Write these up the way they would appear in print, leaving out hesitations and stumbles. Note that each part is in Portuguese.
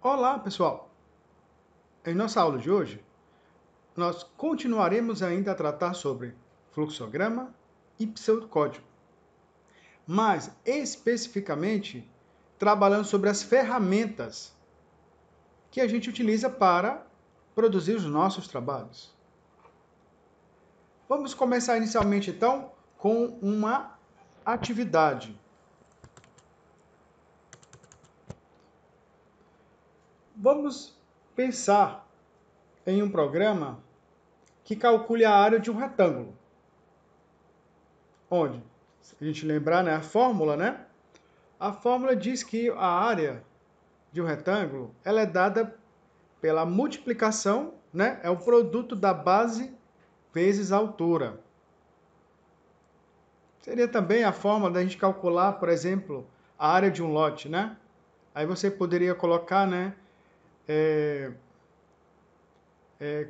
Olá, pessoal! Em nossa aula de hoje, nós continuaremos ainda a tratar sobre fluxograma e pseudocódigo, mas especificamente trabalhando sobre as ferramentas que a gente utiliza para produzir os nossos trabalhos. Vamos começar inicialmente, então, com uma atividade. Vamos pensar em um programa que calcule a área de um retângulo. Onde, se a gente lembrar, né, a fórmula, né? A fórmula diz que a área de um retângulo ela é dada pela multiplicação, né? É o produto da base vezes a altura. Seria também a forma da gente calcular, por exemplo, a área de um lote, né? Aí você poderia colocar, né?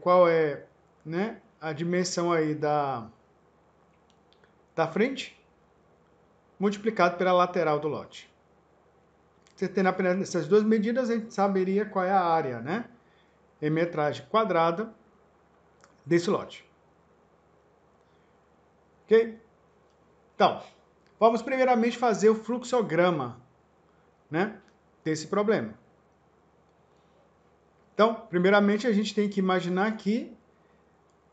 Qual é, né? A dimensão aí da frente multiplicado pela lateral do lote. Você tendo apenas essas duas medidas, a gente saberia qual é a área, né? Em metragem quadrada desse lote. Ok? Então, vamos primeiramente fazer o fluxograma, né, desse problema. Então, primeiramente a gente tem que imaginar que,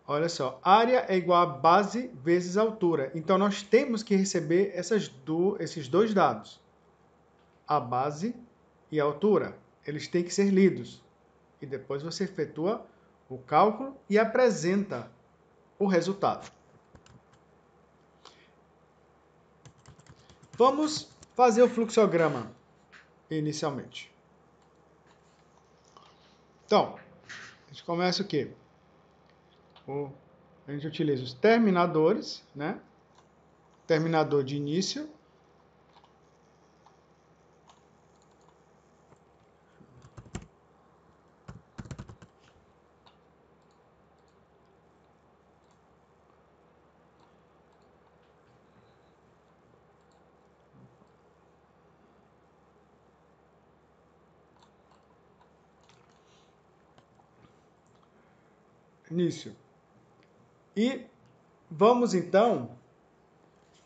olha só, área é igual a base vezes altura. Então, nós temos que receber esses dois dados, a base e a altura. Eles têm que ser lidos. E depois você efetua o cálculo e apresenta o resultado. Vamos fazer o fluxograma inicialmente. Então, a gente começa o quê? A gente utiliza os terminadores, né? Terminador de início. Início. E vamos então,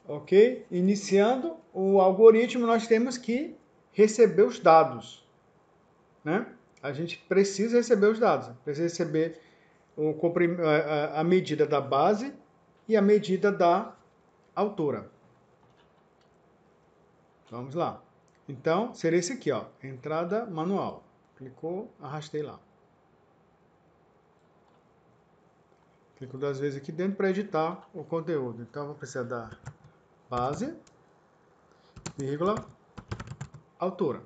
ok? Iniciando o algoritmo, nós temos que receber os dados, né? A gente precisa receber os dados, precisa receber a medida da base e a medida da altura. Vamos lá. Então, seria esse aqui, ó, entrada manual. Clicou, arrastei lá. Clico duas vezes aqui dentro para editar o conteúdo. Então, vou precisar da base, vírgula, altura.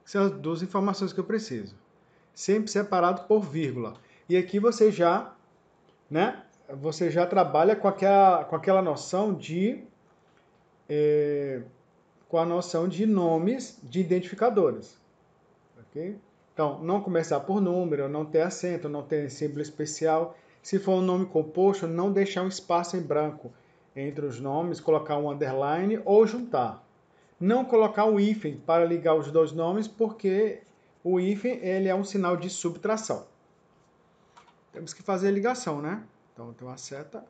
São as duas informações que eu preciso. Sempre separado por vírgula. E aqui você já, né, você já trabalha com aquela noção com a noção de nomes de identificadores. Ok? Então, não começar por número, não ter acento, não ter símbolo especial. Se for um nome composto, não deixar um espaço em branco entre os nomes, colocar um underline ou juntar. Não colocar um hífen para ligar os dois nomes, porque o hífen ele é um sinal de subtração. Temos que fazer a ligação, né? Então, tem uma seta.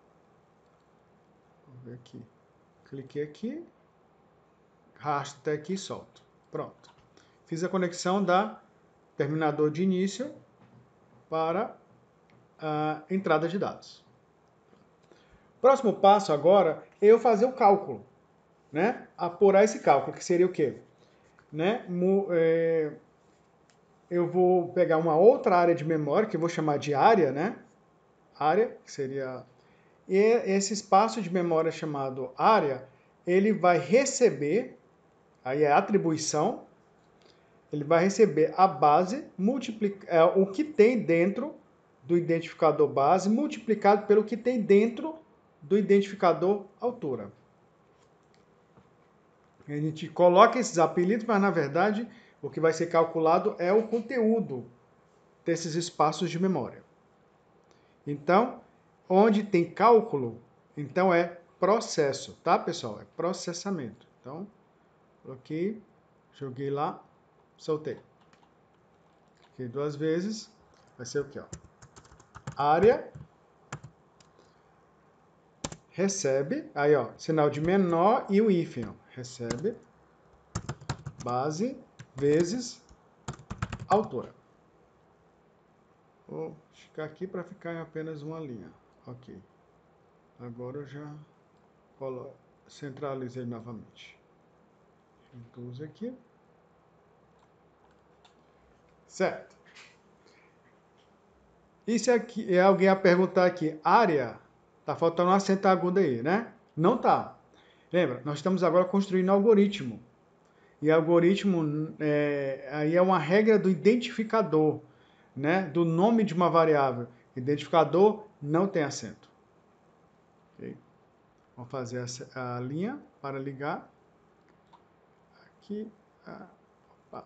Vamos ver aqui. Cliquei aqui, arrasto até aqui e solto. Pronto. Fiz a conexão da terminador de início para a entrada de dados. Próximo passo agora é eu fazer o cálculo, né? Apurar esse cálculo, que seria o quê? Né? Eu vou pegar uma outra área de memória, que eu vou chamar de área, né? Área, que seria... E esse espaço de memória chamado área, ele vai receber, aí é atribuição, ele vai receber a base, o que tem dentro do identificador base, multiplicado pelo que tem dentro do identificador altura. A gente coloca esses apelidos, mas na verdade o que vai ser calculado é o conteúdo desses espaços de memória. Então, onde tem cálculo, então é processo, tá, pessoal? É processamento. Então, coloquei, joguei lá, soltei. Aqui 2 vezes, vai ser o quê? Ó? Área recebe, aí ó, sinal de menor e o hífen, ó, recebe base vezes altura. Vou ficar aqui para ficar em apenas uma linha. Ok. Agora eu já centralizei novamente. Reduz aqui. Certo. E se aqui, é alguém a perguntar aqui, área, tá faltando um acento agudo aí, né? Não tá. Lembra, nós estamos agora construindo algoritmo. E algoritmo aí é uma regra do identificador, né? Do nome de uma variável. Identificador não tem acento. Okay? Vamos fazer a linha para ligar. Aqui. Opa.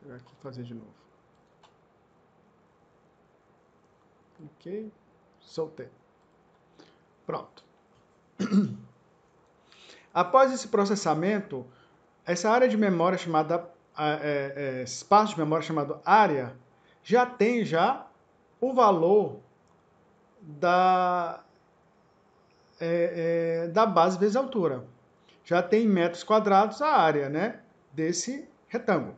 Vou aqui fazer de novo. Ok. Soltei. Pronto. Após esse processamento, essa área de memória chamada espaço de memória chamado área já tem o valor da base vezes altura. Já tem em metros quadrados a área, né, desse retângulo.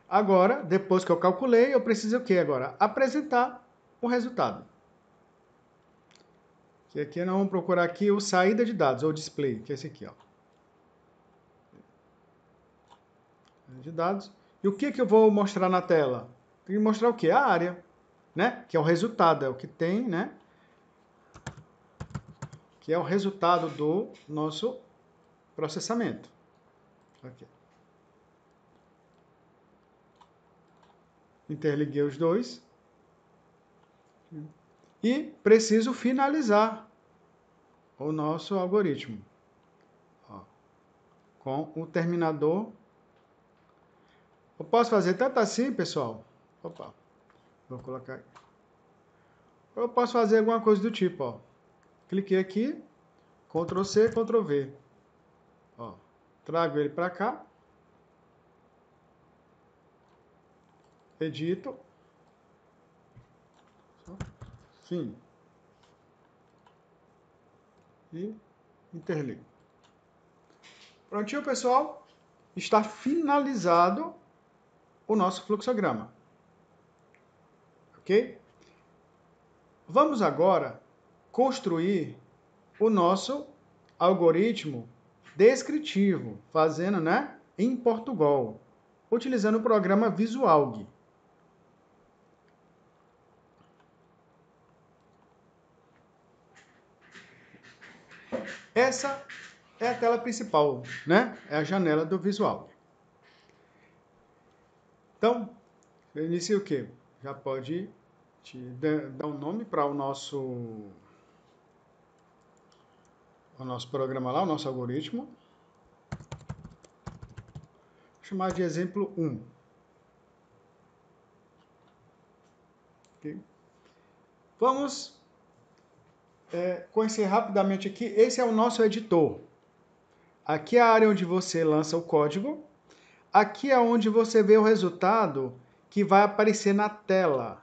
Agora, depois que eu calculei, eu preciso o quê agora? Apresentar o resultado. Que aqui nós vamos procurar aqui o saída de dados, ou display, que é esse aqui, ó. De dados. E o que eu vou mostrar na tela? Tem que mostrar o quê? A área, né? Que é o resultado, é o que tem, né? Que é o resultado do nosso processamento. Aqui. Interliguei os dois. E preciso finalizar o nosso algoritmo. Ó, com o terminador. Eu posso fazer tanto assim, pessoal. Opa, vou colocar aqui. Eu posso fazer alguma coisa do tipo, ó. Cliquei aqui, Ctrl C, Ctrl V. Ó, trago ele para cá. Edito. Fim. E interligo. Prontinho, pessoal. Está finalizado o nosso fluxograma. Ok? Vamos agora construir o nosso algoritmo descritivo, fazendo, né, em Portugal, utilizando o programa Visualg. Essa é a tela principal, né? É a janela do Visualg. Então, eu inicio o quê? Já pode dar um nome para o nosso programa lá, o nosso algoritmo. Vou chamar de exemplo 1. Okay? Vamos conhecer rapidamente aqui. Esse é o nosso editor. Aqui é a área onde você lança o código. Aqui é onde você vê o resultado que vai aparecer na tela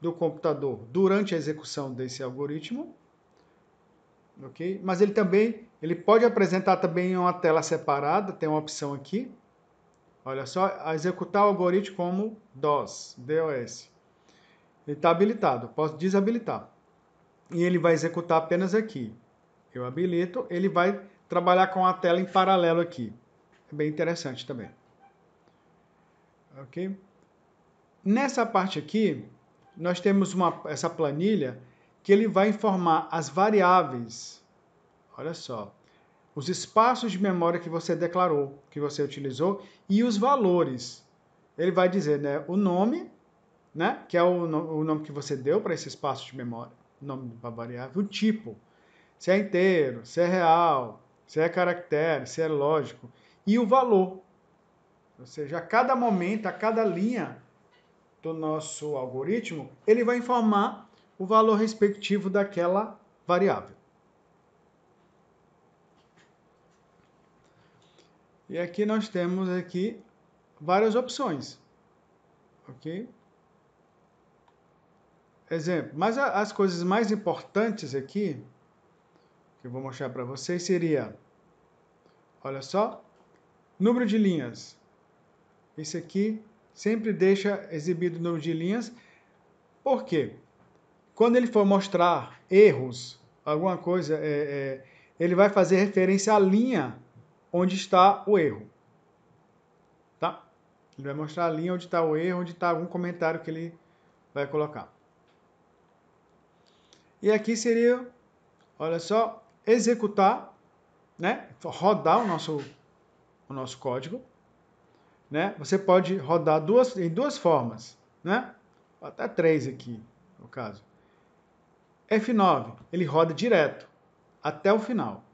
do computador durante a execução desse algoritmo. Okay? Mas ele pode apresentar também em uma tela separada, tem uma opção aqui. Olha só, a executar o algoritmo como DOS. Ele está habilitado, posso desabilitar. E ele vai executar apenas aqui. Eu habilito, ele vai trabalhar com a tela em paralelo aqui. É bem interessante também. Ok? Nessa parte aqui, nós temos essa planilha que ele vai informar as variáveis. Olha só. Os espaços de memória que você declarou, que você utilizou, e os valores. Ele vai dizer, né, o nome, né, que é o nome que você deu para esse espaço de memória, o nome da variável, o tipo, se é inteiro, se é real, se é caractere, se é lógico, e o valor. Ou seja, a cada momento, a cada linha do nosso algoritmo, ele vai informar o valor respectivo daquela variável. E aqui nós temos aqui várias opções, ok? Exemplo, mas as coisas mais importantes aqui, que eu vou mostrar para vocês, seria, olha só, número de linhas. Esse aqui sempre deixa exibido o número de linhas. Por quê? Quando ele for mostrar erros, alguma coisa, ele vai fazer referência à linha onde está o erro. Tá? Ele vai mostrar a linha onde está o erro, onde está algum comentário que ele vai colocar. E aqui seria, olha só, executar, né? Rodar o nosso código. Né? Você pode rodar em duas formas, né? Até 3 aqui, no caso. F9, ele roda direto, até o final.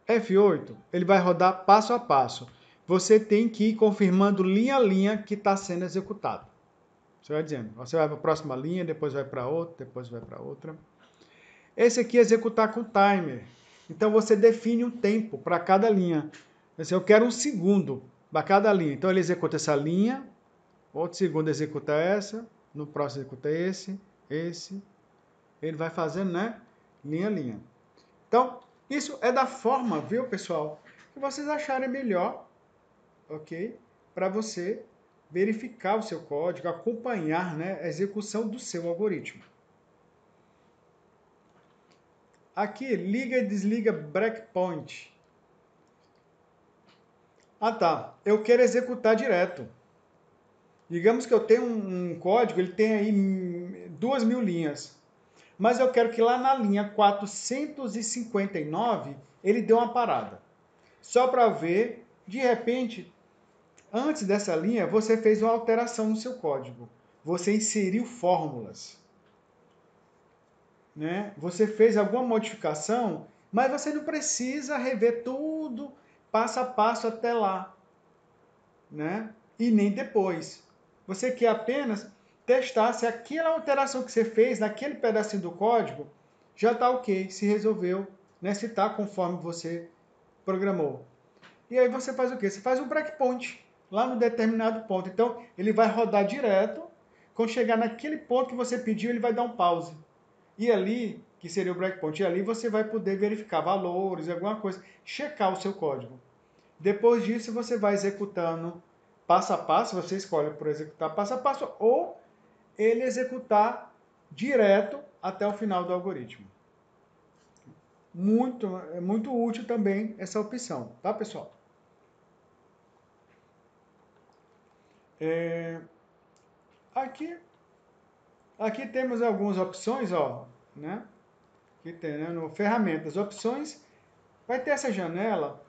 F8, ele vai rodar passo a passo. Você tem que ir confirmando linha a linha que está sendo executado. Você vai dizendo, você vai para a próxima linha, depois vai para outra, depois vai para outra. Esse aqui é executar com timer. Então você define um tempo para cada linha. Eu quero 1 segundo para cada linha. Então ele executa essa linha, outro segundo executa essa, no próximo executa esse. Ele vai fazendo, né? Linha a linha. Então, isso é da forma, viu, pessoal, que vocês acharem melhor, ok? Para você verificar o seu código, acompanhar, né, a execução do seu algoritmo. Aqui, liga e desliga breakpoint. Ah, tá. Eu quero executar direto. Digamos que eu tenho um código, ele tem aí 2.000 linhas. Mas eu quero que lá na linha 459 ele dê uma parada. Só para ver, de repente, antes dessa linha, você fez uma alteração no seu código. Você inseriu fórmulas. Né? Você fez alguma modificação, mas você não precisa rever tudo passo a passo até lá. Né? E nem depois. Você quer apenas testar se aquela alteração que você fez naquele pedacinho do código já está ok, se resolveu, né? Se está conforme você programou. E aí você faz o quê? Você faz um breakpoint lá no determinado ponto. Então, ele vai rodar direto. Quando chegar naquele ponto que você pediu, ele vai dar um pause. E ali, que seria o breakpoint, e ali você vai poder verificar valores, alguma coisa, checar o seu código. Depois disso, você vai executando passo a passo, você escolhe por executar passo a passo, ou ele executar direto até o final do algoritmo. É muito útil também essa opção, tá, pessoal? Aqui temos algumas opções, ó, né? Aqui tem, né, no ferramentas, opções, vai ter essa janela.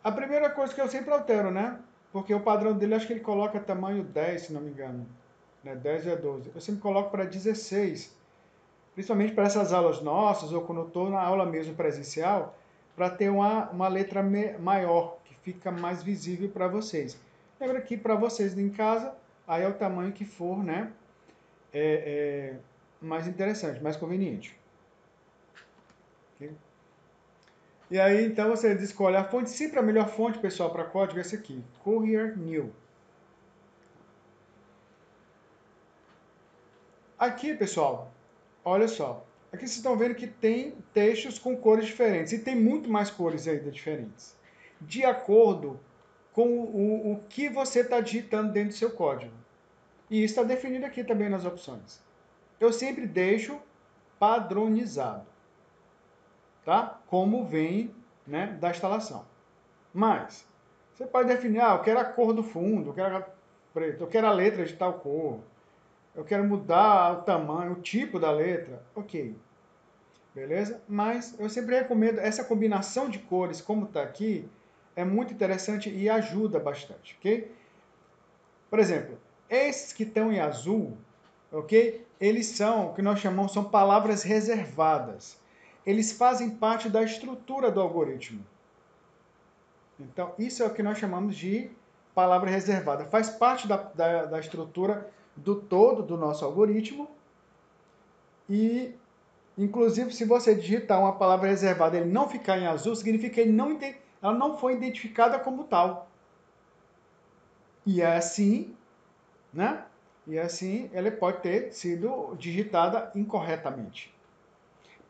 A primeira coisa que eu sempre altero, né? Porque o padrão dele, acho que ele coloca tamanho 10, se não me engano. Né? 10 ou 12. Eu sempre coloco para 16. Principalmente para essas aulas nossas, ou quando eu estou na aula mesmo presencial, para ter uma letra maior, que fica mais visível para vocês. Lembra que para vocês em casa, aí é o tamanho que for, né? Mais interessante, mais conveniente. Okay? E aí, então, você escolhe a fonte. Sempre a melhor fonte, pessoal, para código é essa aqui, Courier New. Aqui, pessoal, olha só. Aqui vocês estão vendo que tem textos com cores diferentes. E tem muito mais cores ainda diferentes. De acordo com o que você está digitando dentro do seu código. E isso está definido aqui também nas opções. Eu sempre deixo padronizado. Tá? Como vem, né, da instalação. Mas, você pode definir, eu quero a cor do fundo, eu quero preto, eu quero a letra de tal cor, eu quero mudar o tamanho, o tipo da letra, ok. Beleza? Mas eu sempre recomendo essa combinação de cores, como está aqui, é muito interessante e ajuda bastante, ok? Por exemplo, esses que estão em azul, ok? Eles são, o que nós chamamos, são palavras reservadas. Eles fazem parte da estrutura do algoritmo. Então, isso é o que nós chamamos de palavra reservada. Faz parte da estrutura do todo do nosso algoritmo e Inclusive, se você digitar uma palavra reservada e ele não ficar em azul, significa que ela não foi identificada como tal. E é assim, né? E assim ela pode ter sido digitada incorretamente.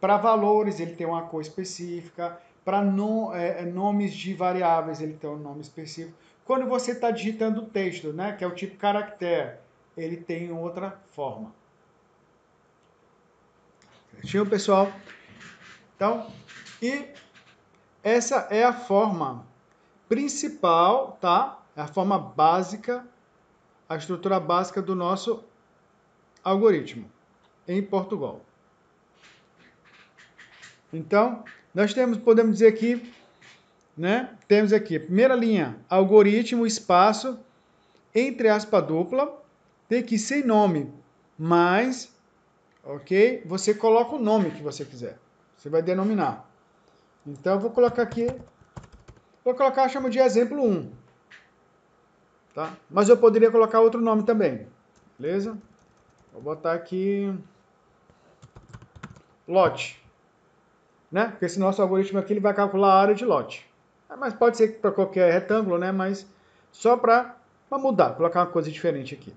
Para valores, ele tem uma cor específica. Para nomes de variáveis, ele tem um nome específico. Quando você está digitando o texto, né, que é o tipo caractere, ele tem outra forma. Certinho, pessoal? Então, e essa é a forma principal, tá? É a forma básica, a estrutura básica do nosso algoritmo em Portugal. Então, podemos dizer aqui, né? Temos aqui, primeira linha, algoritmo, espaço, entre aspas dupla, tem aqui sem nome, mas, ok? Você coloca o nome que você quiser. Você vai denominar. Então, eu vou colocar aqui, chamo de exemplo 1. Tá? Mas eu poderia colocar outro nome também. Beleza? Vou botar aqui lote. Né? Porque esse nosso algoritmo aqui ele vai calcular a área de lote. Mas pode ser para qualquer retângulo, né? Mas só para mudar, colocar uma coisa diferente aqui.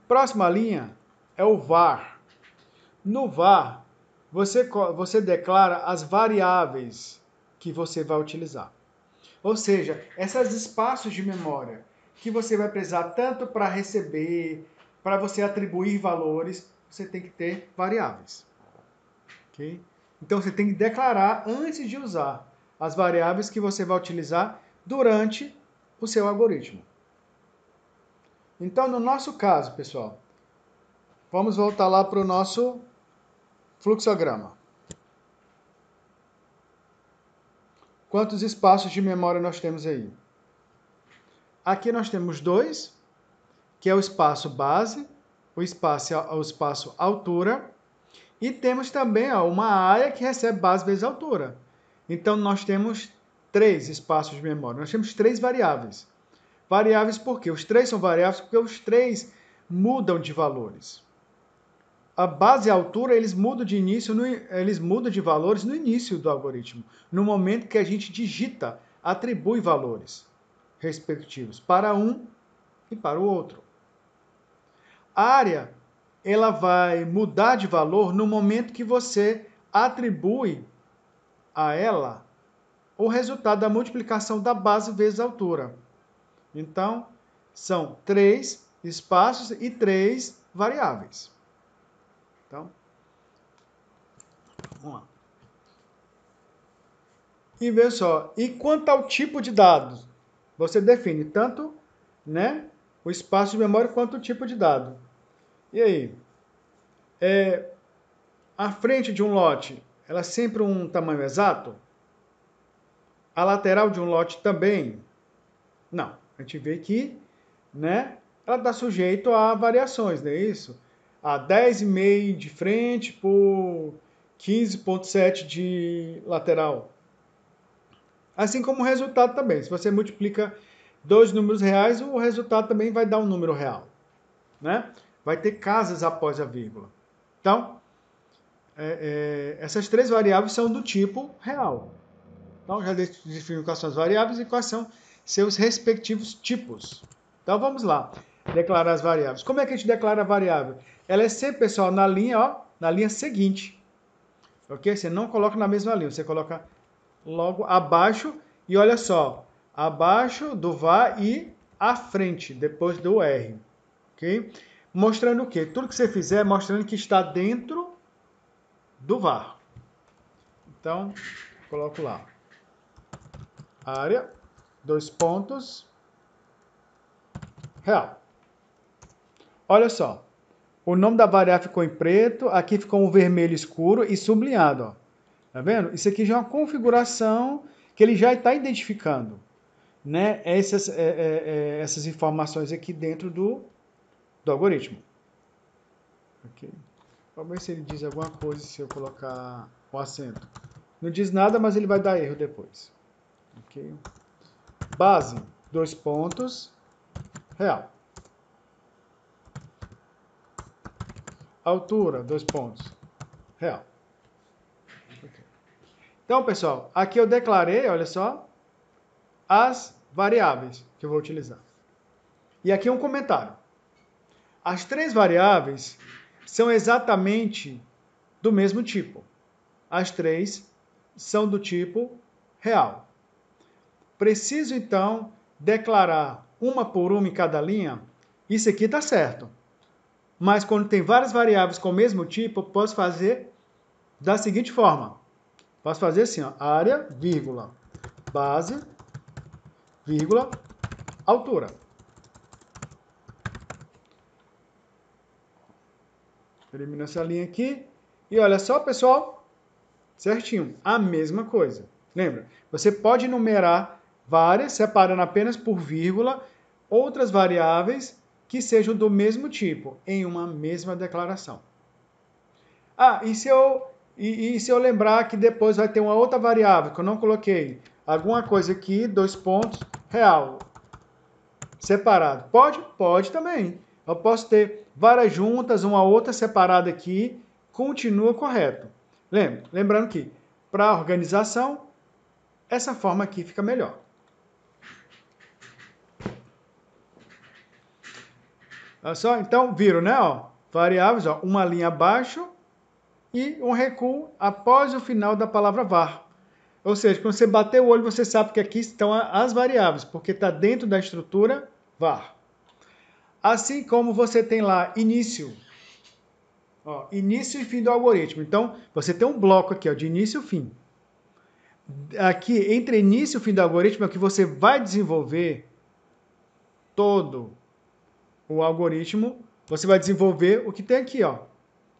Próxima linha é o var. No var, você declara as variáveis que você vai utilizar. Ou seja, esses espaços de memória que você vai precisar tanto para receber, para você atribuir valores, você tem que ter variáveis. Okay? Então você tem que declarar antes de usar as variáveis que você vai utilizar durante o seu algoritmo. Então, no nosso caso, pessoal, vamos voltar lá para o nosso fluxograma. Quantos espaços de memória nós temos aí? Aqui nós temos 2, que é o espaço base, o espaço altura, e temos também uma área que recebe base vezes altura. Então, nós temos 3 espaços de memória. Nós temos 3 variáveis. Variáveis por quê? Os 3 são variáveis porque os 3 mudam de valores. A base e a altura, eles mudam de valores no início do algoritmo, no momento que a gente digita, atribui valores respectivos para um e para o outro. A área, ela vai mudar de valor no momento que você atribui a ela o resultado da multiplicação da base vezes a altura. Então, são 3 espaços e 3 variáveis. Então, vamos lá. E veja só, e quanto ao tipo de dados? Você define tanto, né, o espaço de memória quanto o tipo de dado. E aí? A frente de um lote, ela é sempre um tamanho exato? A lateral de um lote também? Não. A gente vê que, né, ela está sujeita a variações, não é isso? A 10,5 de frente por 15,7 de lateral. Assim como o resultado também. Se você multiplica 2 números reais, o resultado também vai dar um número real. Né? Vai ter casas após a vírgula. Então, essas 3 variáveis são do tipo real. Então, já defini quais são as variáveis e quais são seus respectivos tipos. Então, vamos lá. Declarar as variáveis. Como é que a gente declara a variável? Ela é sempre, pessoal, na linha seguinte. Ok? Você não coloca na mesma linha, você coloca logo abaixo e olha só, abaixo do var e à frente, depois do R. Ok? Mostrando o quê? Tudo que você fizer, mostrando que está dentro do var. Então, coloco lá. Área, 2 pontos, real. Olha só, o nome da variável ficou em preto, aqui ficou um vermelho escuro e sublinhado. Ó. Tá vendo? Isso aqui já é uma configuração que ele já está identificando. Né? Essas informações aqui dentro do algoritmo. Okay. Vamos ver se ele diz alguma coisa se eu colocar o acento. Não diz nada, mas ele vai dar erro depois. Okay. Base, 2 pontos, real. altura, 2 pontos, real. Então, pessoal, aqui eu declarei, olha só, as variáveis que eu vou utilizar. E aqui um comentário. As 3 variáveis são exatamente do mesmo tipo. As 3 são do tipo real. Preciso, então, declarar uma por uma em cada linha? Isso aqui está certo. Mas quando tem várias variáveis com o mesmo tipo, eu posso fazer da seguinte forma. Posso fazer assim, ó, área, vírgula, base, vírgula, altura. Elimino essa linha aqui. E olha só, pessoal, certinho, a mesma coisa. Lembra? Você pode numerar várias, separando apenas por vírgula, outras variáveis que sejam do mesmo tipo, em uma mesma declaração. Ah, e se eu lembrar que depois vai ter uma outra variável que eu não coloquei? Alguma coisa aqui, 2 pontos, real. Separado. Pode? Pode também. Eu posso ter várias juntas, uma outra separada aqui, continua correto. Lembrando que, para organização, essa forma aqui fica melhor. Olha só, então viram, né? Ó, variáveis, ó, uma linha abaixo e um recuo após o final da palavra var. Ou seja, quando você bater o olho, você sabe que aqui estão as variáveis, porque está dentro da estrutura var. Assim como você tem lá início, ó, início e fim do algoritmo. Então, você tem um bloco aqui ó, de início e fim. Aqui, entre início e fim do algoritmo, é que você vai desenvolver todo o algoritmo. Você vai desenvolver o que tem aqui, ó,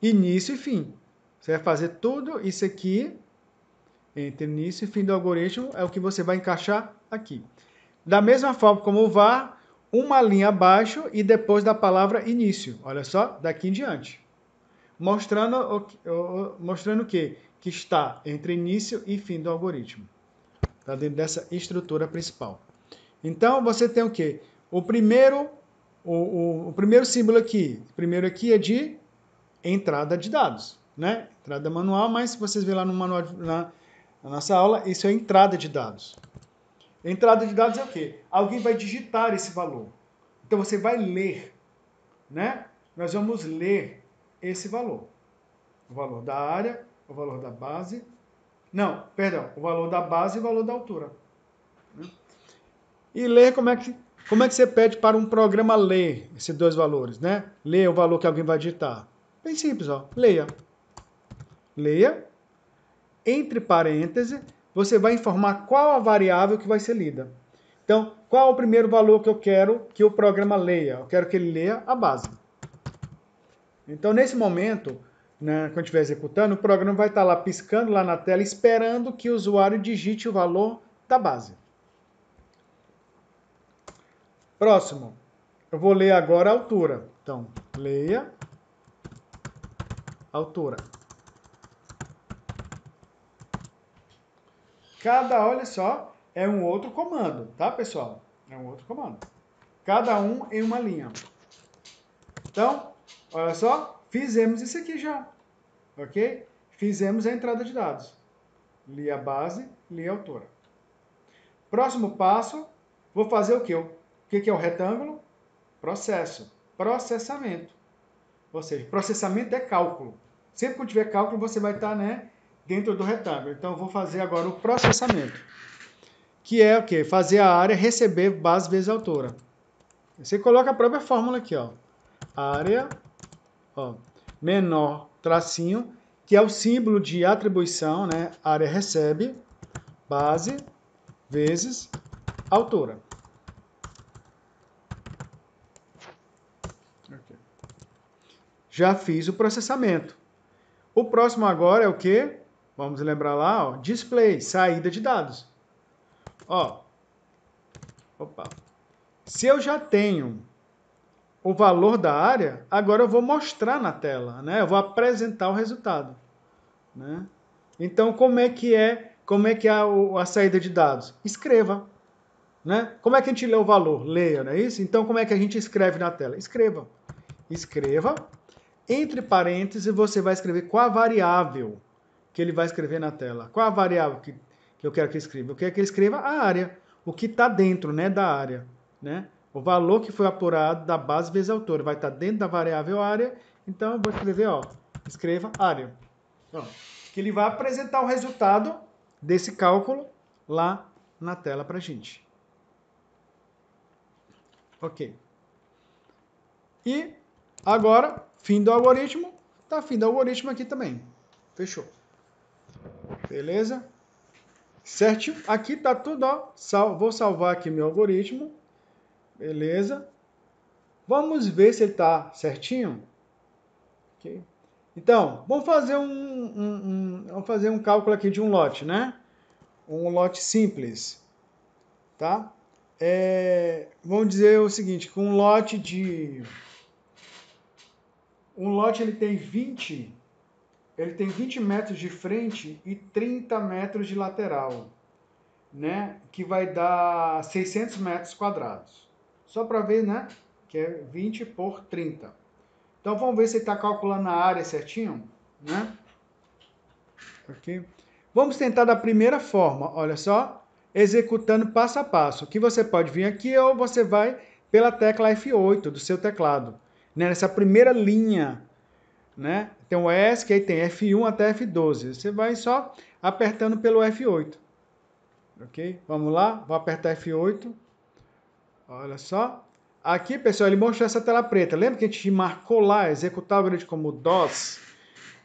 início e fim. Você vai fazer tudo isso aqui, entre início e fim do algoritmo, é o que você vai encaixar aqui. Da mesma forma como o var, uma linha abaixo e depois da palavra início. Olha só, daqui em diante. Mostrando o quê? Que está entre início e fim do algoritmo. Está dentro dessa estrutura principal. Então, você tem o quê? O primeiro símbolo aqui. O primeiro aqui é de entrada de dados, né? Entrada manual, mas se vocês verem lá no manual, na nossa aula, isso é entrada de dados. Entrada de dados é o quê? Alguém vai digitar esse valor. Então, você vai ler, né? Nós vamos ler esse valor. O valor da área, o valor da base. Não, perdão, o valor da base e o valor da altura. E ler, como é que você pede para um programa ler esses 2 valores, né? Ler o valor que alguém vai digitar. Bem simples, ó. Leia. Leia. Entre parênteses, você vai informar qual a variável que vai ser lida. Então, qual é o primeiro valor que eu quero que o programa leia? Eu quero que ele leia a base. Então, nesse momento, né, quando estiver executando, o programa vai estar lá piscando lá na tela, esperando que o usuário digite o valor da base. Próximo, eu vou ler agora a altura. Então, leia altura. Olha só, é um outro comando, tá, pessoal? É um outro comando. Cada um em uma linha. Então, olha só, fizemos isso aqui já, ok? Fizemos a entrada de dados. Li a base, li a altura. Próximo passo, vou fazer o quê? O que é o retângulo? Processo. Processamento. Ou seja, processamento é cálculo. Sempre que tiver cálculo, você vai estar, né, dentro do retângulo. Então, eu vou fazer agora o processamento. Que é o quê? Fazer a área receber base vezes altura. Você coloca a própria fórmula aqui, ó. Área, ó, menor tracinho, que é o símbolo de atribuição, né? Área recebe base vezes altura. Okay. Já fiz o processamento. O próximo agora é o quê? Vamos lembrar lá, ó, display, saída de dados. Ó, opa. Se eu já tenho o valor da área, agora eu vou mostrar na tela, né? Eu vou apresentar o resultado, né? Então, como é que é a saída de dados? Escreva, né? Como é que a gente lê o valor? Leia, não é isso? Então, como é que a gente escreve na tela? Escreva. Escreva Entre parênteses, você vai escrever qual a variável que ele vai escrever na tela. Qual a variável que eu quero que ele escreva? Eu quero que ele escreva a área, o que está dentro, né, da área, né? O valor que foi apurado da base vezes a altura vai estar dentro da variável área. Então, eu vou escrever, ó, escreva área. Então, que ele vai apresentar o resultado desse cálculo lá na tela para a gente. Ok. E agora, fim do algoritmo. Tá fim do algoritmo aqui também. Fechou. Beleza? Certinho? Aqui tá tudo, ó. Vou salvar aqui meu algoritmo. Beleza? Vamos ver se ele tá certinho. Ok. Então, vamos fazer vamos fazer um cálculo aqui de um lote, né? Um lote simples. Tá? Vamos dizer o seguinte, que um lote ele tem 20 metros de frente e 30 metros de lateral, né? Que vai dar 600 metros quadrados. Só para ver, né? Que é 20 por 30. Então, vamos ver se ele está calculando a área certinho, né? Ok? Vamos tentar da primeira forma, olha só, executando passo a passo. Que você pode vir aqui ou você vai pela tecla F8 do seu teclado, né? Nessa primeira linha, né? Tem o ESC, aí tem F1 até F12. Você vai só apertando pelo F8. Ok? Vamos lá, vou apertar F8. Olha só. Aqui, pessoal, ele mostrou essa tela preta. Lembra que a gente marcou lá, executar o algoritmo como DOS?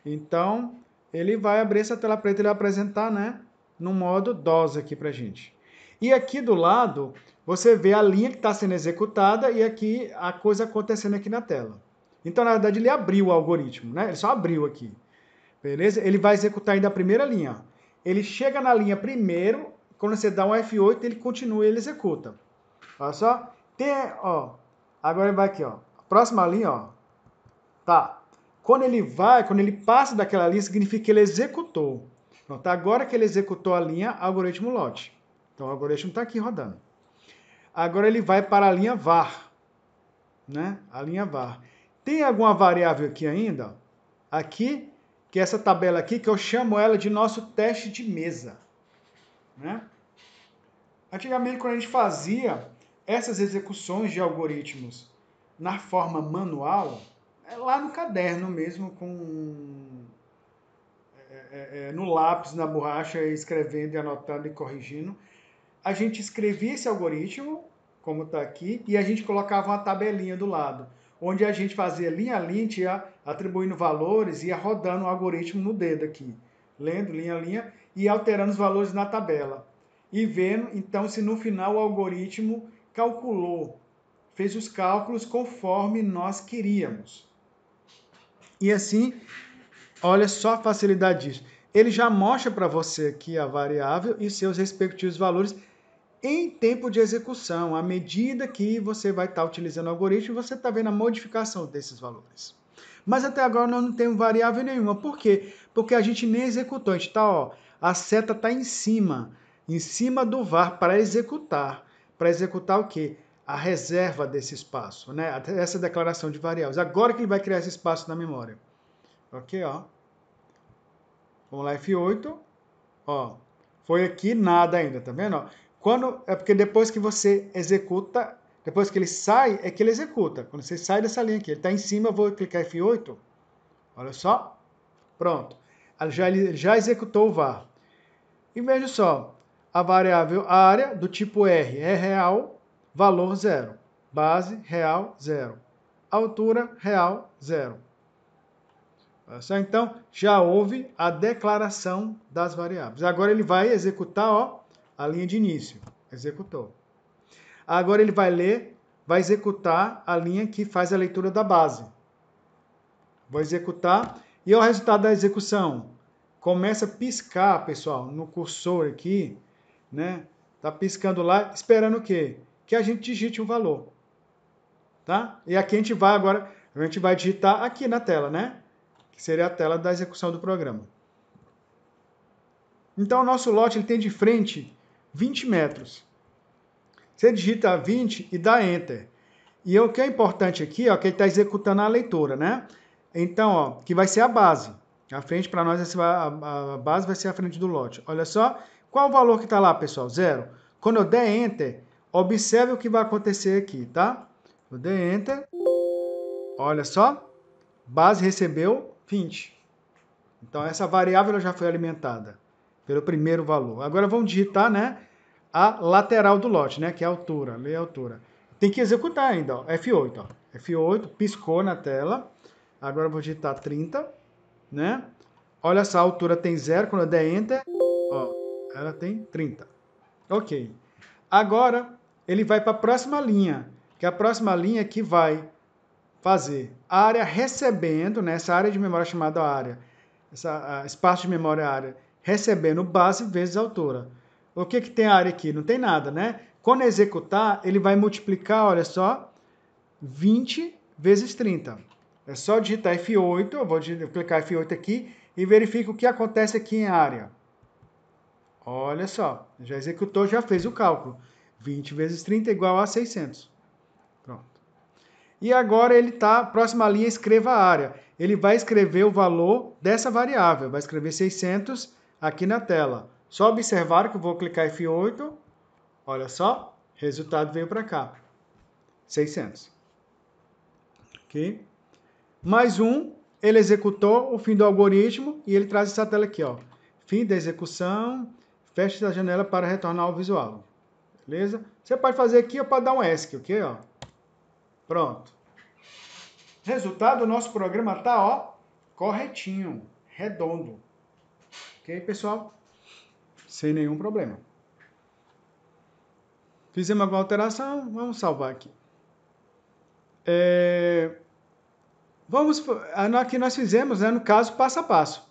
Então, ele vai abrir essa tela preta e vai apresentar, né, no modo DOS aqui pra gente. E aqui do lado, você vê a linha que está sendo executada e aqui a coisa acontecendo aqui na tela. Então, na verdade, ele abriu o algoritmo, né? Ele só abriu aqui. Beleza? Ele vai executar ainda a primeira linha. Ele chega na linha primeiro, quando você dá um F8, ele continua e ele executa. Olha só. Ó, agora ele vai aqui, ó. Próxima linha, ó. Tá. Quando ele passa daquela linha, significa que ele executou. Pronto, agora que ele executou a linha, algoritmo lote. Então, o algoritmo está aqui rodando. Agora ele vai para a linha var, né? A linha var. Tem alguma variável aqui ainda? Aqui, que é essa tabela aqui, que eu chamo ela de nosso teste de mesa, né? Antigamente, quando a gente fazia essas execuções de algoritmos na forma manual, lá no caderno mesmo, no lápis, na borracha, escrevendo e anotando e corrigindo, a gente escrevia esse algoritmo, como está aqui, e a gente colocava uma tabelinha do lado, onde a gente fazia linha a linha, a gente ia atribuindo valores, ia rodando o algoritmo no dedo aqui, lendo linha a linha e alterando os valores na tabela. E vendo, então, se no final o algoritmo calculou, fez os cálculos conforme nós queríamos. E assim, olha só a facilidade disso. Ele já mostra para você aqui a variável e seus respectivos valores em tempo de execução. À medida que você vai estar utilizando o algoritmo, você está vendo a modificação desses valores. Mas até agora nós não temos variável nenhuma. Por quê? Porque a gente nem executou. A gente está, ó, a seta está em cima do var para executar. Para executar o quê? A reserva desse espaço, né? Essa declaração de variáveis. Agora que ele vai criar esse espaço na memória. Ok, ó. Vamos lá, F8. Ó, foi aqui nada ainda, tá vendo? É porque depois que você executa, depois que ele sai, é que ele executa. Quando você sai dessa linha aqui, ele está em cima, eu vou clicar F8. Olha só. Pronto. Ele já executou o var. E veja só, a variável área do tipo R é real, valor 0. Base, real, 0. Altura, real, 0. Então, já houve a declaração das variáveis. Agora ele vai executar, ó, a linha de início. Executou. Agora ele vai executar a linha que faz a leitura da base. Vou executar. E o resultado da execução? Começa a piscar, pessoal, no cursor aqui, né? Tá piscando lá, esperando o quê? Que a gente digite um valor. Tá? E aqui a gente vai digitar aqui na tela, né? Que seria a tela da execução do programa. Então, o nosso lote ele tem de frente 20 metros. Você digita 20 e dá Enter. E o que é importante aqui, ó, que ele está executando a leitura, né? Então, ó, que vai ser a base. A frente para nós, a base vai ser a frente do lote. Olha só, qual o valor que está lá, pessoal? 0. Quando eu der Enter, observe o que vai acontecer aqui, tá? Eu der Enter, olha só, base recebeu 20. Então, essa variável já foi alimentada pelo primeiro valor. Agora, vamos digitar, né, a lateral do lote, né, que é a altura, meia altura. Tem que executar ainda, ó, F8. Ó. F8, piscou na tela. Agora, eu vou digitar 30, né? Olha só, a altura tem 0, quando eu der Enter, ó, ela tem 30. Ok. Agora, ele vai para a próxima linha, que é a próxima linha que vai fazer a área recebendo, né, essa área de memória chamada área, espaço de memória área, recebendo base vezes altura. O que tem a área aqui? Não tem nada, né? Quando executar, ele vai multiplicar, olha só, 20 vezes 30. É só digitar F8, eu vou clicar F8 aqui e verifica o que acontece aqui em área. Olha só, já executou, já fez o cálculo. 20 vezes 30 é igual a 600. Pronto. E agora ele está, próxima linha, escreva a área. Ele vai escrever o valor dessa variável, vai escrever 600 aqui na tela. Só observar que eu vou clicar F8, olha só, resultado veio para cá, 600. Ok? Mais um, ele executou o fim do algoritmo e ele traz essa tela aqui, ó. Fim da execução, feche a janela para retornar ao visual. Beleza? Você pode fazer aqui ou pode dar um ESC, ok? Ó. Pronto. Resultado, o nosso programa tá, ó, corretinho, redondo. Ok, pessoal? Sem nenhum problema. Fizemos alguma alteração? Vamos salvar aqui. Aqui nós fizemos, né, no caso, passo a passo.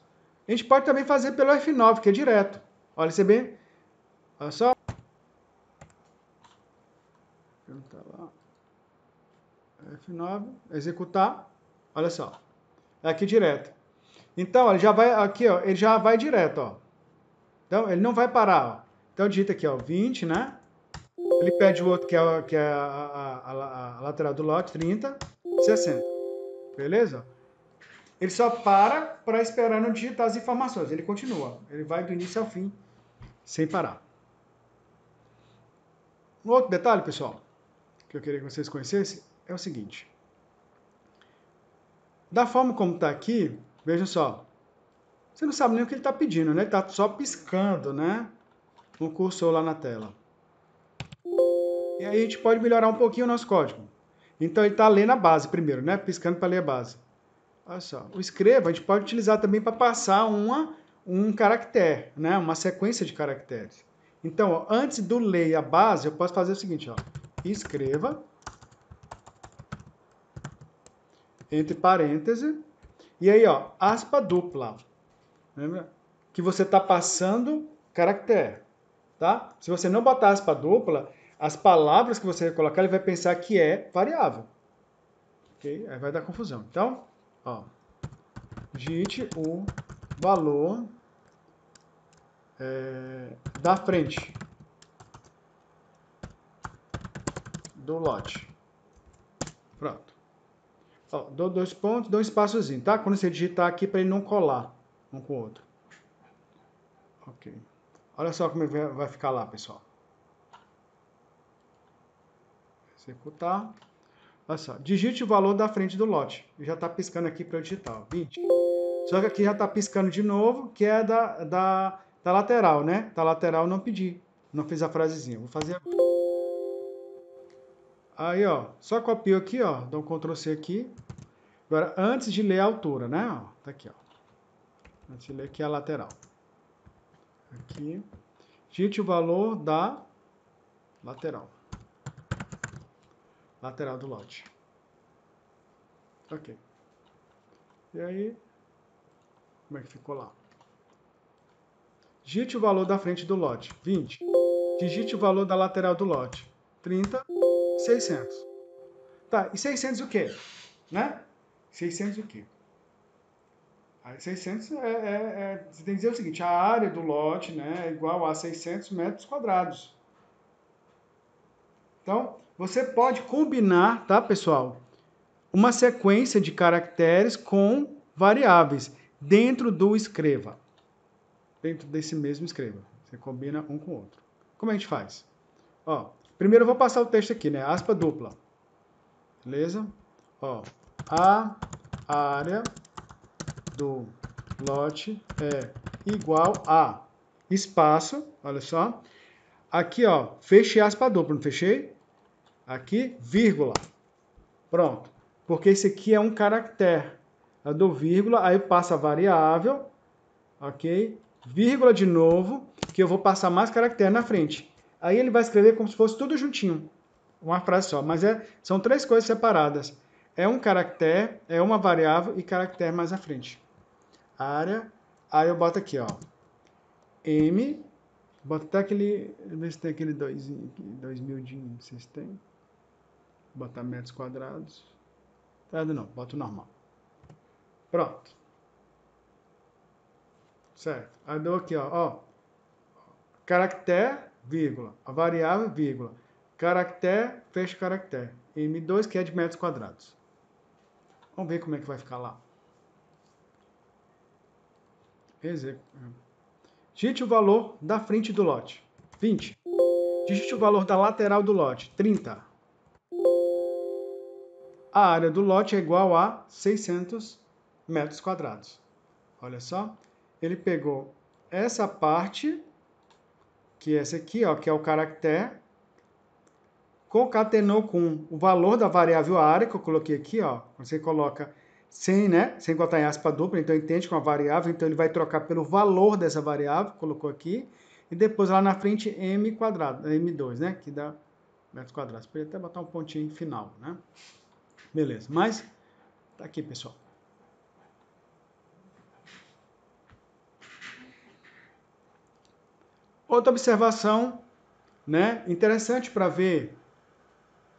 A gente pode também fazer pelo F9, que é direto. Olha, você bem. Olha só. F9, executar. Olha só. É aqui direto. Então, ele já vai aqui, ó, ele já vai direto, ó. Então, ele não vai parar, ó. Então, digita aqui, ó, 20, né? Ele pede o outro, que é a lateral do lote, 30, 60. Beleza? Ele só para esperar não digitar as informações. Ele continua. Ele vai do início ao fim, sem parar. Um outro detalhe, pessoal, que eu queria que vocês conhecessem, é o seguinte. Da forma como está aqui, veja só. Você não sabe nem o que ele está pedindo, né? Ele está só piscando, né? Um cursor lá na tela. E aí a gente pode melhorar um pouquinho o nosso código. Então ele está lendo a base primeiro, né? Piscando para ler a base. Olha só. O escreva a gente pode utilizar também para passar um caractere, né? Uma sequência de caracteres. Então, ó, antes do ler a base, eu posso fazer o seguinte, ó. Escreva, entre parênteses, e aí, ó, aspa dupla. Lembra? Que você está passando caractere, tá? Se você não botar aspa dupla, as palavras que você colocar, ele vai pensar que é variável. Ok? Aí vai dar confusão. Então, ó, digite o valor da frente do lote. Pronto. Ó, dou 2 pontos, dou um espaçozinho, tá? Quando você digitar aqui para ele não colar um com o outro. Ok. Olha só como vai ficar lá, pessoal. Executar. Olha só. Digite o valor da frente do lote. Já está piscando aqui para eu digitar. 20. Só que aqui já está piscando de novo, que é da lateral, né? Da lateral não pedi. Não fiz a frasezinha. Vou fazer agora. Aí, ó. Só copio aqui, ó. Dou um Ctrl C aqui. Agora, antes de ler a altura, né? Ó, tá aqui, ó. Antes de ler aqui a lateral. Aqui. Digite o valor da lateral. Lateral do lote. Ok. E aí, como é que ficou lá? Digite o valor da frente do lote, 20. Digite o valor da lateral do lote, 30, 600. Tá, e 600 o quê? Né? 600 o quê? Aí 600 você tem que dizer o seguinte, a área do lote, né, é igual a 600 metros quadrados. Então, você pode combinar, tá, pessoal? uma sequência de caracteres com variáveis dentro do escreva. Dentro desse mesmo escreva. Você combina um com o outro. Como a gente faz? Ó, primeiro eu vou passar o texto aqui, né? Aspa dupla. Beleza? Ó, a área do lote é igual a espaço, olha só. Aqui, ó, fechei aspa dupla, não fechei? Aqui, vírgula. Pronto. Porque esse aqui é um caractere. Eu dou vírgula, aí eu passo a variável, ok? Vírgula de novo, que eu vou passar mais caractere na frente. Aí ele vai escrever como se fosse tudo juntinho. Uma frase só. Mas são três coisas separadas. É um caractere, é uma variável e caractere mais à frente. Área. Aí eu boto aqui, ó. M. Boto até aquele... Ver se tem aquele 2000 de... Vocês têm? Botar metros quadrados. Não, boto normal. Pronto. Certo. Aí dou aqui, ó. Caractere, vírgula. A variável, vírgula. Caractere, fecha caractere. M2, que é de metros quadrados. Vamos ver como é que vai ficar lá. Digite o valor da frente do lote. 20. Digite o valor da lateral do lote. 30. A área do lote é igual a 600 metros quadrados. Olha só. Ele pegou essa parte, que é essa aqui, ó, que é o caractere, concatenou com o valor da variável área, que eu coloquei aqui, ó. Você coloca sem, né? Sem botar em aspa dupla, então entende com a variável, então ele vai trocar pelo valor dessa variável, colocou aqui, e depois lá na frente m quadrado, m2, né? Que dá metros quadrados. Podia até botar um pontinho final, né? Beleza, mas tá aqui, pessoal. Outra observação, né? Interessante para ver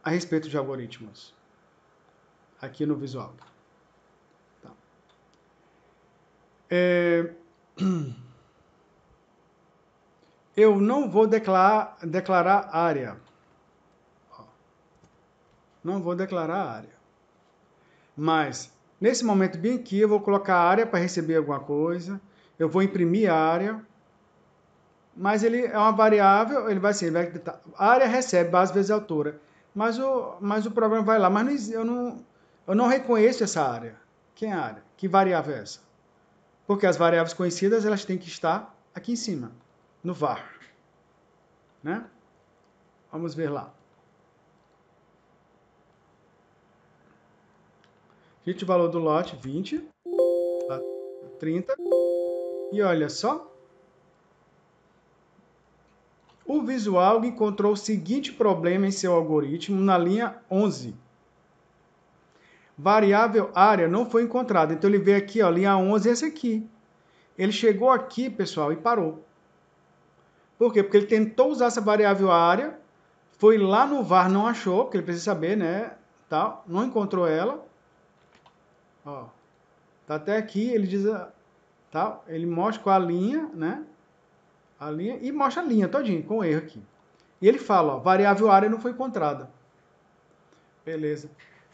a respeito de algoritmos aqui no visual. Tá. Eu não vou declarar área. Não vou declarar área. Mas, nesse momento bem aqui, eu vou colocar área para receber alguma coisa. Eu vou imprimir área. Mas ele é uma variável, ele vai assim, a área recebe base vezes altura. Mas o programa vai lá, mas eu não reconheço essa área. Quem é a área? Que variável é essa? Porque as variáveis conhecidas, elas têm que estar aqui em cima, no var. Né? Vamos ver lá. Digite o valor do lote, 20, 30. E olha só. O Visual encontrou o seguinte problema em seu algoritmo na linha 11. Variável área não foi encontrada. Então ele veio aqui, ó, linha 11 é essa aqui. Ele chegou aqui, pessoal, e parou. Por quê? Porque ele tentou usar essa variável área, foi lá no var, não achou, porque ele precisa saber, né? Tal, não encontrou ela. Ó, tá até aqui, ele diz, tal, ele mostra com a linha, né? A linha e mostra a linha todinha, com erro aqui. E ele fala, ó, variável área não foi encontrada. Beleza.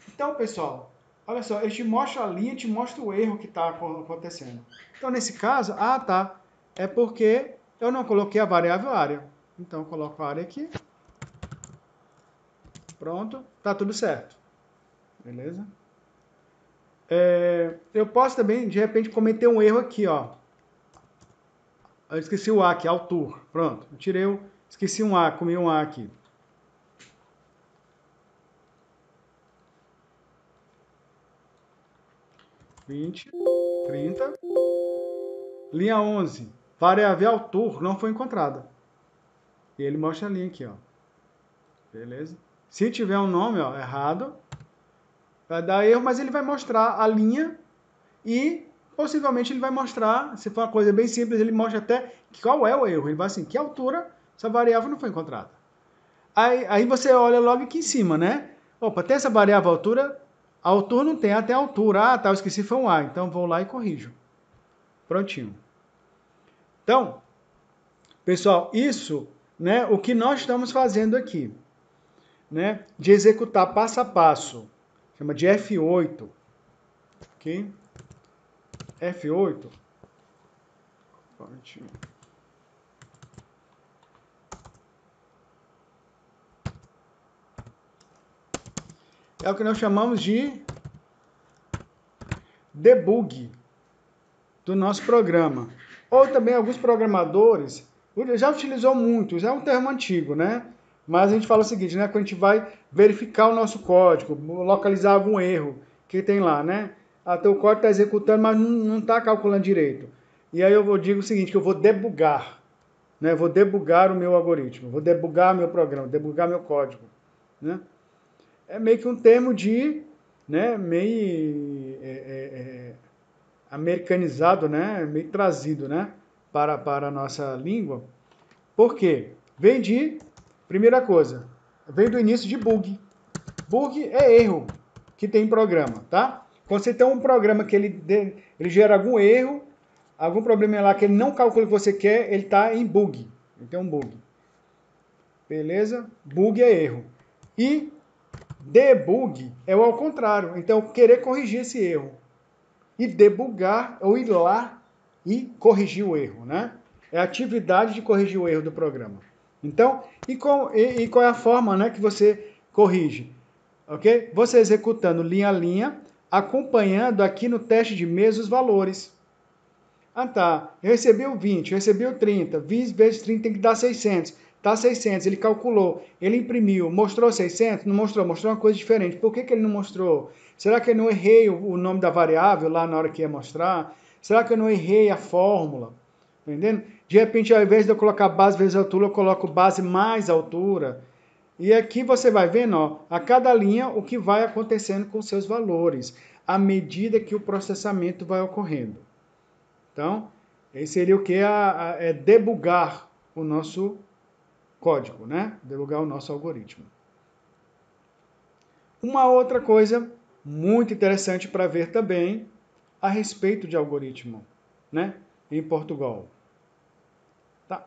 Então, pessoal, olha só, ele te mostra a linha, te mostra o erro que está acontecendo. Então, nesse caso, tá, é porque eu não coloquei a variável área. Então, eu coloco a área aqui. Pronto, tá tudo certo. Beleza? Eu posso também, de repente, cometer um erro aqui, ó. Eu esqueci o A aqui, autor. Pronto, eu tirei esqueci um A, comi um A aqui. (20, 30). Linha 11. Variável autor não foi encontrada. E ele mostra a linha aqui, ó. Beleza? Se tiver um nome, ó, errado, vai dar erro, mas ele vai mostrar a linha e possivelmente ele vai mostrar, se for uma coisa bem simples, ele mostra até qual é o erro. Ele vai assim, que altura essa variável não foi encontrada. Aí você olha logo aqui em cima, né? Opa, tem essa variável altura? A altura não tem, até a altura. Ah, tá, eu esqueci, foi um A. Então vou lá e corrijo. Prontinho. Então, pessoal, isso, né, o que nós estamos fazendo aqui, né, de executar passo a passo chama de F8, ok? F8, é o que nós chamamos de debug do nosso programa. Ou também alguns programadores já utilizou muito, já é um termo antigo, né? Mas a gente fala o seguinte, né? Quando a gente vai verificar o nosso código, localizar algum erro que tem lá, né? Teu código está executando, mas não está calculando direito. E aí eu digo o seguinte, que eu vou debugar, né? Vou debugar o meu algoritmo, vou debugar meu programa, debugar meu código, né? É meio que um termo de, né? Meio americanizado, né? Meio trazido, né? Para a nossa língua. Por quê? Vem de, primeira coisa, vem do início de bug. Bug é erro que tem em programa, tá? Quando você tem um programa que ele gera algum erro, algum problema lá que ele não calcula o que você quer, ele está em bug. Ele tem um bug. Beleza? Bug é erro. E debug é o ao contrário. Então, querer corrigir esse erro. E debugar, ou ir lá e corrigir o erro, né? É a atividade de corrigir o erro do programa. Então, qual é a forma, né, que você corrige? Ok? Você executando linha a linha, acompanhando aqui no teste de mesa os valores. Ah, tá. Eu recebi o 20, eu recebi o 30. 20 vezes 30 tem que dar 600. Tá 600, ele calculou, ele imprimiu, mostrou 600? Não mostrou, mostrou uma coisa diferente. Por que ele não mostrou? Será que eu não errei o nome da variável lá na hora que ia mostrar? Será que eu não errei a fórmula? Entendendo? De repente, ao invés de eu colocar base vezes altura, eu coloco base mais altura. E aqui você vai vendo, ó, a cada linha, o que vai acontecendo com seus valores, à medida que o processamento vai ocorrendo. Então, esse seria o que? É debugar o nosso código, né? Debugar o nosso algoritmo. Uma outra coisa muito interessante para ver também a respeito de algoritmo, né? Em Portugal. Tá.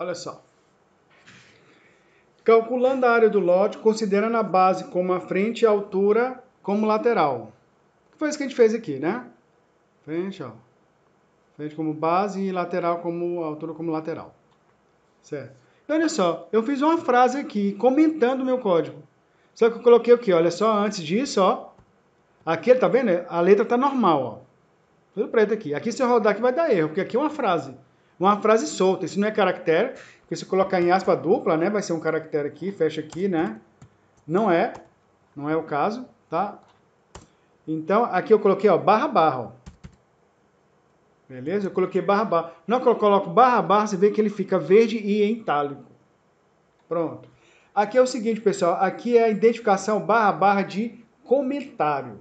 Olha só. Calculando a área do lote, considerando a base como a frente e a altura como lateral. Foi isso que a gente fez aqui, né? Frente, ó. Frente como base e lateral como altura como lateral. Certo? E olha só, eu fiz uma frase aqui comentando o meu código. Só que eu coloquei o quê? Olha só, antes disso, ó. Aqui, tá vendo? A letra tá normal, ó. Tudo preto aqui. Aqui se eu rodar aqui vai dar erro, porque aqui é uma frase. Uma frase solta. Isso não é caractere. Porque se eu colocar em aspa dupla, né? Vai ser um caractere aqui, fecha aqui, né? Não é o caso, tá? Então, aqui eu coloquei, ó, barra, barra, ó. Beleza? Eu coloquei barra, barra. Não que eu coloco barra, barra, você vê que ele fica verde e em itálico. Pronto. Aqui é o seguinte, pessoal. Aqui é a identificação barra, barra de comentário.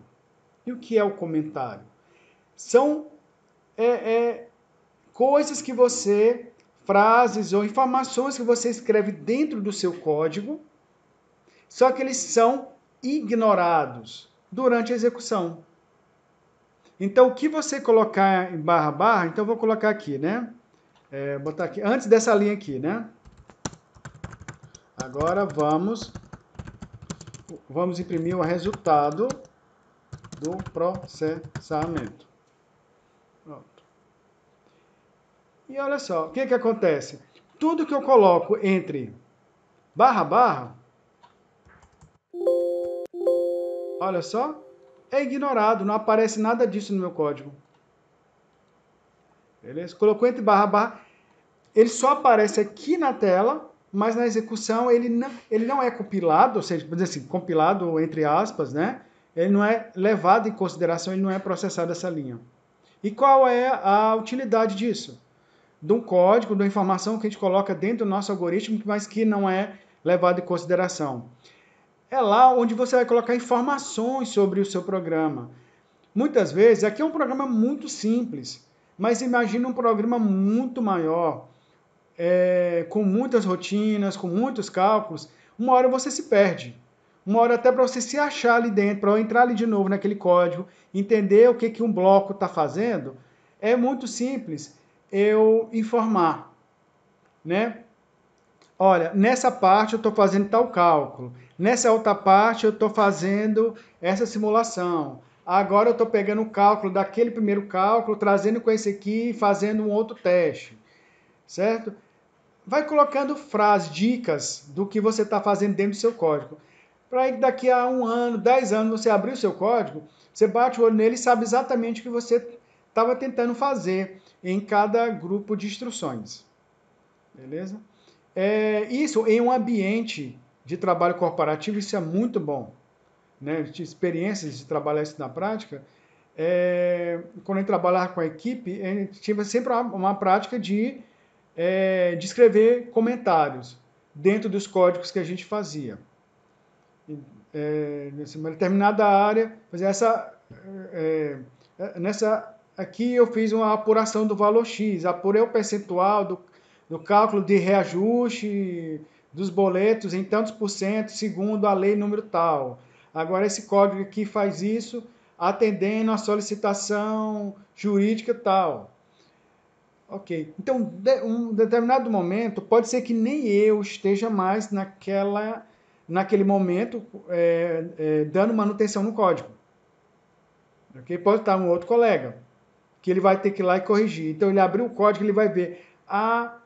E o que é o comentário? São coisas que você, frases ou informações que você escreve dentro do seu código, só que eles são ignorados durante a execução. Então, o que você colocar em barra, barra, então eu vou colocar aqui, né? Botar aqui, antes dessa linha aqui, né? Agora vamos imprimir o resultado do processamento. Pronto. E olha só, o que acontece? Tudo que eu coloco entre barra, barra, olha só, é ignorado, não aparece nada disso no meu código. Beleza? Colocou entre barra, barra, ele só aparece aqui na tela, mas na execução ele não é compilado, ou seja, por dizer assim, compilado entre aspas, né? Ele não é levado em consideração, ele não é processado essa linha. E qual é a utilidade disso? De um código, de uma informação que a gente coloca dentro do nosso algoritmo, mas que não é levado em consideração. é lá onde você vai colocar informações sobre o seu programa. Muitas vezes, aqui é um programa muito simples, mas imagina um programa muito maior, com muitas rotinas, com muitos cálculos. Uma hora você se perde. Uma hora até para você se achar ali dentro, para eu entrar ali de novo naquele código, entender o que, que um bloco está fazendo, é muito simples eu informar, né? Olha, nessa parte eu estou fazendo tal cálculo, nessa outra parte eu estou fazendo essa simulação. Agora eu estou pegando o cálculo daquele primeiro cálculo, trazendo com esse aqui e fazendo um outro teste, certo? Vai colocando frases, dicas do que você está fazendo dentro do seu código. Para que daqui a 1 ano, 10 anos, você abrir o seu código, você bate o olho nele e sabe exatamente o que você estava tentando fazer em cada grupo de instruções. Beleza? Isso em um ambiente de trabalho corporativo, isso é muito bom. Né? De experiências de trabalhar isso na prática, quando eu trabalhava com a equipe, a gente tinha sempre uma prática de escrever comentários dentro dos códigos que a gente fazia. Nessa determinada área, nessa aqui eu fiz uma apuração do valor X, apurei o percentual do cálculo de reajuste dos boletos em tantos por cento, segundo a lei número tal. Agora esse código aqui faz isso atendendo a solicitação jurídica tal. Ok. Então, um determinado momento, pode ser que nem eu esteja mais naquele momento dando manutenção no código. Okay? Pode estar um outro colega, que ele vai ter que ir lá e corrigir. Então, ele abriu o código, ele vai ver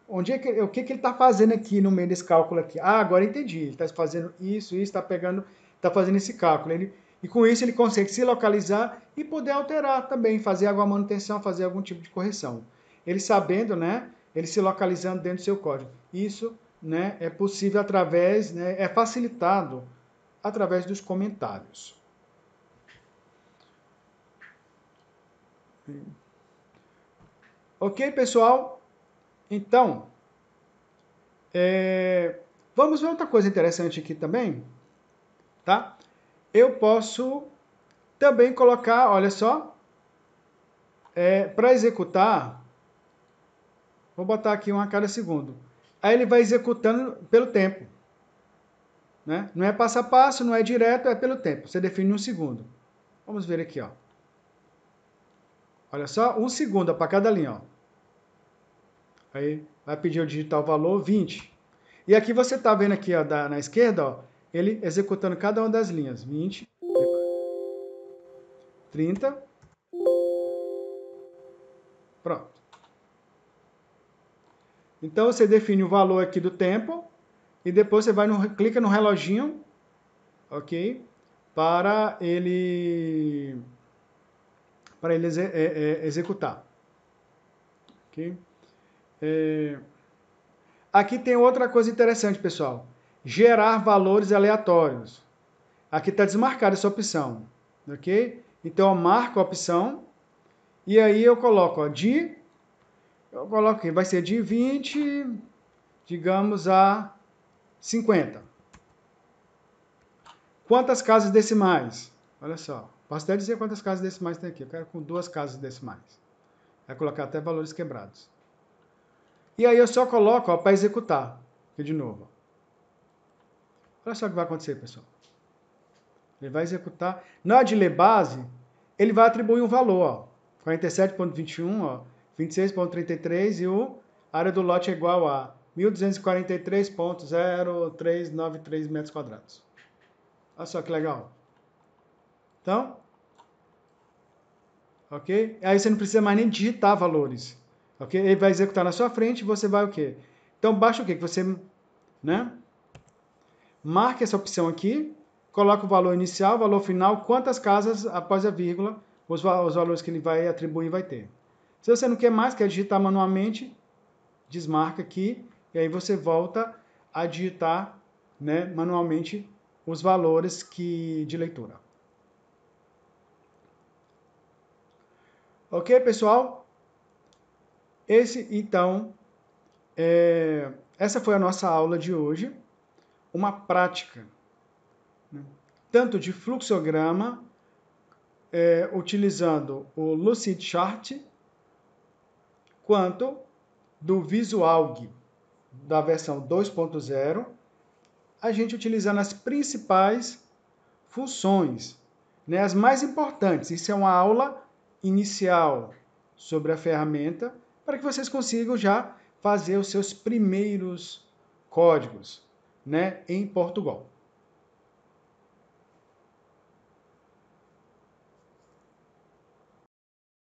o que ele está fazendo aqui no meio desse cálculo aqui. Agora entendi. Ele está fazendo isso, está fazendo esse cálculo. E com isso ele consegue se localizar e poder alterar também, fazer alguma manutenção, fazer algum tipo de correção. Ele sabendo, né, ele se localizando dentro do seu código. Isso, né, é possível através, né, é facilitado através dos comentários. Ok, pessoal? Então, vamos ver outra coisa interessante aqui também, tá? Eu posso também colocar, olha só, para executar, vou botar aqui um a cada segundo. Aí ele vai executando pelo tempo. Né? Não é passo a passo, não é direto, é pelo tempo. Você define um segundo. Vamos ver aqui, ó. Olha só, um segundo para cada linha, ó. Aí vai pedir o digitar o valor 20. E aqui você está vendo aqui, ó, na esquerda, ó, ele executando cada uma das linhas. 20, 30. Pronto. Então você define o valor aqui do tempo e depois você clica no reloginho, ok? Para ele executar. Ok? Aqui tem outra coisa interessante, pessoal. Gerar valores aleatórios. Aqui está desmarcada essa opção, ok? Então eu marco a opção e aí eu coloco, ó, eu coloco aqui, vai ser de 20, digamos, a 50. Quantas casas decimais? Olha só, posso até dizer quantas casas decimais tem aqui. Eu quero com 2 casas decimais. Vai colocar até valores quebrados. E aí eu só coloco para executar. Aqui de novo. Olha só o que vai acontecer, pessoal. Ele vai executar. Na hora de ler base, ele vai atribuir um valor. 47,21, 26,33 e a área do lote é igual a 1.243,0393 metros quadrados. Olha só que legal. Então, ok? Aí você não precisa mais nem digitar valores. Ok? Ele vai executar na sua frente e você vai o quê? Então, basta o quê? Que você, né? Marque essa opção aqui, coloca o valor inicial, o valor final, quantas casas após a vírgula, os valores que ele vai atribuir vai ter. Se você não quer mais, quer digitar manualmente, desmarca aqui, e aí você volta a digitar, né, manualmente os valores de leitura. Ok, pessoal? Então, essa foi a nossa aula de hoje. Uma prática né? Tanto de fluxograma, utilizando o Lucidchart, quanto do Visualg, da versão 2.0, a gente utilizando as principais funções, né, as mais importantes. Isso é uma aula inicial sobre a ferramenta, para que vocês consigam já fazer os seus primeiros códigos, né, em Portugal.